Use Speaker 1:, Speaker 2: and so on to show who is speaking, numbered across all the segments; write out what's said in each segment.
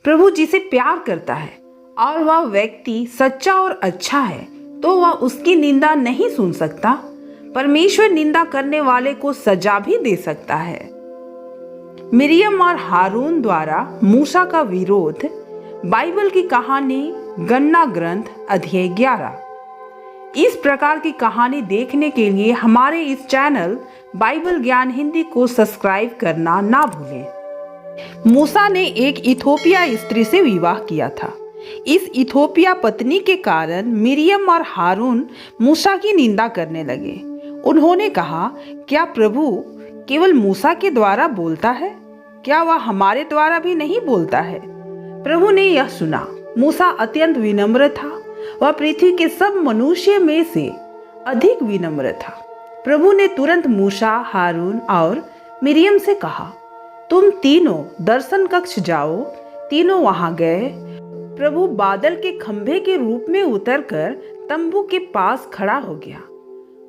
Speaker 1: प्रभु जिसे प्यार करता है और वह व्यक्ति सच्चा और अच्छा है तो वह उसकी निंदा नहीं सुन सकता। परमेश्वर निंदा करने वाले को सजा भी दे सकता है। मिरियम और हारून द्वारा मूसा का विरोध। बाइबल की कहानी गणना ग्रंथ अध्याय 11। इस प्रकार की कहानी देखने के लिए हमारे इस चैनल बाइबल ज्ञान हिंदी को सब्सक्राइब करना ना भूलें। मूसा ने एक इथोपिया स्त्री से विवाह किया था। इस इथोपिया पत्नी के कारण मिरियम और हारून मूसा की निंदा करने लगे। उन्होंने कहा, क्या प्रभु केवल मूसा के द्वारा बोलता है? क्या वह हमारे द्वारा भी नहीं बोलता है? प्रभु ने यह सुना। मूसा अत्यंत विनम्र था। वह पृथ्वी के सब मनुष्य में से अधिक विनम्र था। प्रभु ने तुरंत मूसा, हारून और मिरियम से कहा, तुम तीनों दर्शन कक्ष जाओ। तीनों वहां गए। प्रभु बादल के खंभे के रूप में उतरकर तंबू के पास खड़ा हो गया।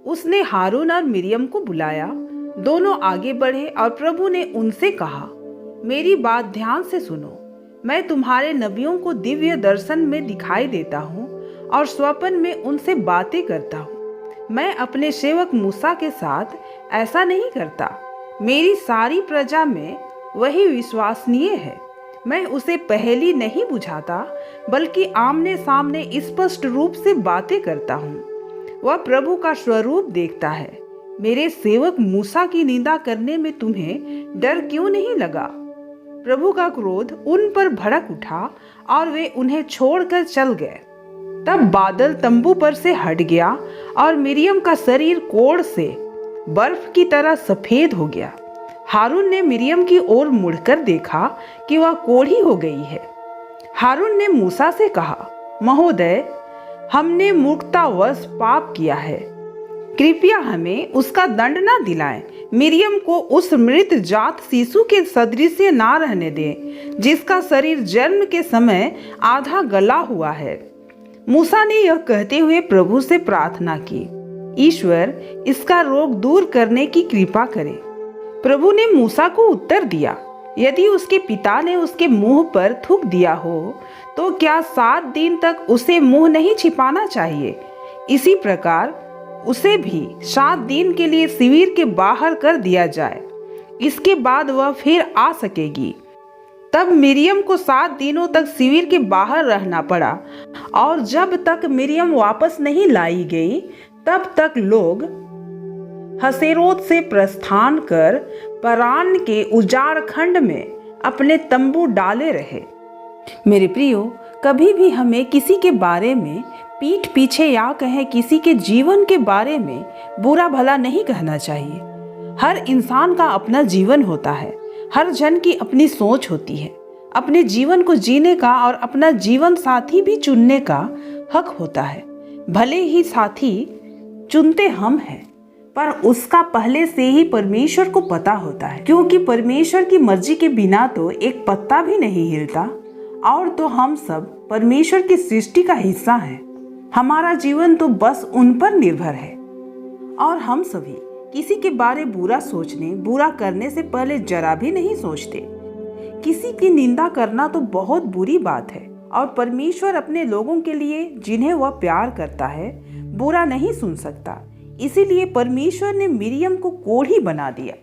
Speaker 1: उसने हारून और मिरियम को बुलाया। दोनों आगे बढ़े और प्रभु ने उनसे कहा, मेरी बात ध्यान से सुनो। मैं तुम्हारे नबियों को दिव्य दर्शन में दिखाई देता हूँ और स्वप्न में उनसे बातें करता हूँ। मैं अपने सेवक मूसा के साथ ऐसा नहीं करता। मेरी सारी प्रजा में वही विश्वसनीय है। मैं उसे पहेली नहीं बुझाता, बल्कि आमने सामने स्पष्ट रूप से बातें करता हूँ। वह प्रभु का स्वरूप देखता है। मेरे सेवक मूसा की निंदा करने में तुम्हें डर क्यों नहीं लगा? प्रभु का क्रोध उन पर भड़क उठा और वे उन्हें छोड़कर चल गए। तब बादल तंबू पर से हट गया और मिरियम का शरीर कोढ़ से बर्फ की तरह सफेद हो गया। हारून ने मिरियम की ओर मुड़कर देखा कि वह कोढ़ी हो गई है। हारून ने मूसा से कहा, महोदय, हमने मूर्खतावश पाप किया है। कृपया हमें उसका दंड ना दिलाएं। मिरियम को उस मृत जात शिशु के सदृश ना रहने दें, जिसका शरीर जन्म के समय आधा गला हुआ है। मूसा ने यह कहते हुए प्रभु से प्रार्थना की, ईश्वर इसका रोग दूर करने की कृपा करे। प्रभु ने मूसा को उत्तर दिया, यदि उसके पिता ने उसके मुंह पर थूक दिया हो तो क्या 7 दिन तक उसे मुंह नहीं छिपाना चाहिए? इसी प्रकार उसे भी 7 दिन के लिए शिविर के बाहर कर दिया जाए। इसके बाद वह फिर आ सकेगी। तब मिरियम को 7 दिनों तक शिविर के बाहर रहना पड़ा और जब तक मिरियम वापस नहीं लाई गई तब तक लोग हसेरोत से प्रस्थान कर परान के उजाड़ खंड में अपने तंबू डाले रहे। मेरे प्रियो, कभी भी हमें किसी के बारे में पीठ पीछे या कहें किसी के जीवन के बारे में बुरा भला नहीं कहना चाहिए। हर इंसान का अपना जीवन होता है। हर जन की अपनी सोच होती है। अपने जीवन को जीने का और अपना जीवन साथी भी चुनने का हक होता है। भले ही साथी चुनते हम हैं, पर उसका पहले से ही परमेश्वर को पता होता है, क्योंकि परमेश्वर की मर्जी के बिना तो एक पत्ता भी नहीं हिलता। और तो हम सब परमेश्वर की सृष्टि का हिस्सा हैं। हमारा जीवन तो बस उन पर निर्भर है। और हम सभी किसी के बारे बुरा सोचने, बुरा करने से पहले जरा भी नहीं सोचते। किसी की निंदा करना तो बहुत बुरी बात है और परमेश्वर अपने लोगों के लिए, जिन्हें वह प्यार करता है, बुरा नहीं सुन सकता। इसीलिए परमेश्वर ने मिरियम को कोढ़ी बना दिया।